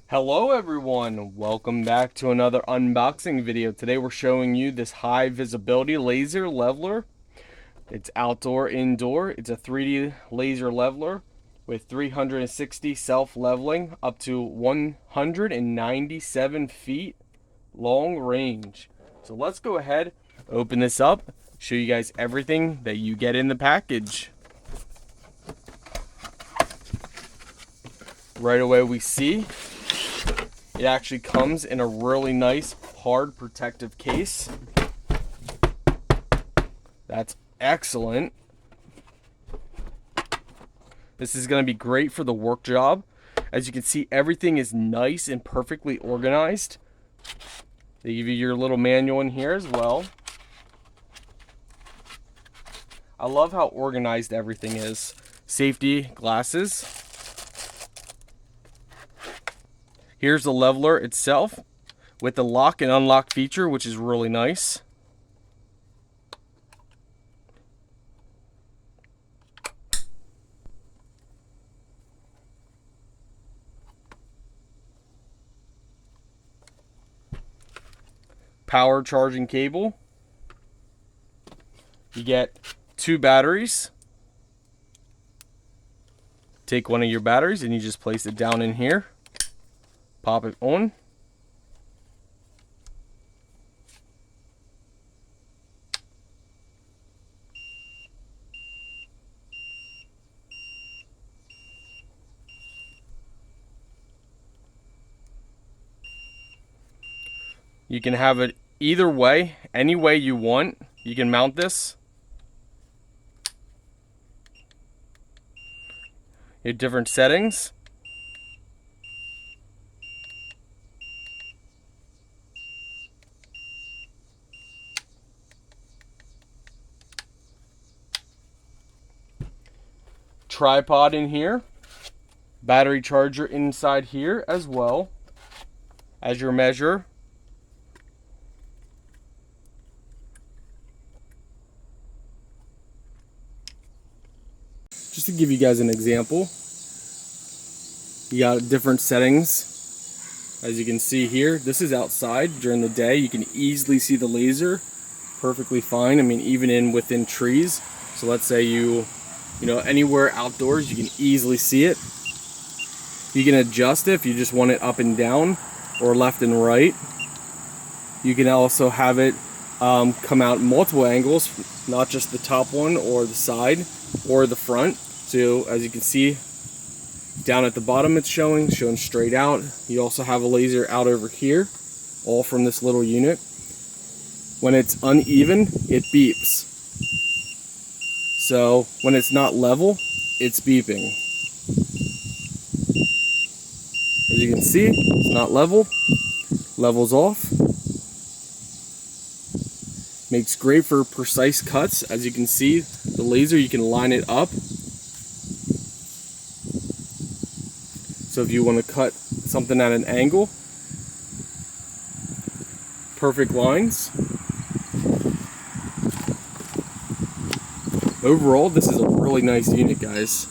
Hello everyone, welcome back to another unboxing video. Today we're showing you this high visibility laser leveler. It's outdoor, indoor. It's a 3D laser leveler with 360 self-leveling up to 197 feet long range. So let's go ahead, open this up, show you guys everything that you get in the package. Right away we see it actually comes in a really nice, hard, protective case. That's excellent. This is going to be great for the work job. As you can see, everything is nice and perfectly organized. They give you your little manual in here as well. I love how organized everything is. Safety glasses. Here's the leveler itself with the lock and unlock feature, which is really nice. Power charging cable. You get 2 batteries. Take one of your batteries and you just place it down in here. Pop it on. You can have it either way, any way you want. You can mount this. Your different settings. Tripod in here, battery charger inside here as well as your measure. Just to give you guys an example, you got different settings. As you can see here, this is outside during the day. You can easily see the laser perfectly fine. I mean, even within trees. So let's say you know, anywhere outdoors, you can easily see it. You can adjust it if you just want it up and down or left and right. You can also have it come out multiple angles, not just the top one or the side or the front. So as you can see, down at the bottom it's showing straight out. You also have a laser out over here, all from this little unit. When it's uneven, it beeps. So when it's not level, it's beeping. As you can see, it's not level. Level's off. Makes great for precise cuts. As you can see, the laser, you can line it up. So if you want to cut something at an angle, perfect lines. Overall, this is a really nice unit, guys.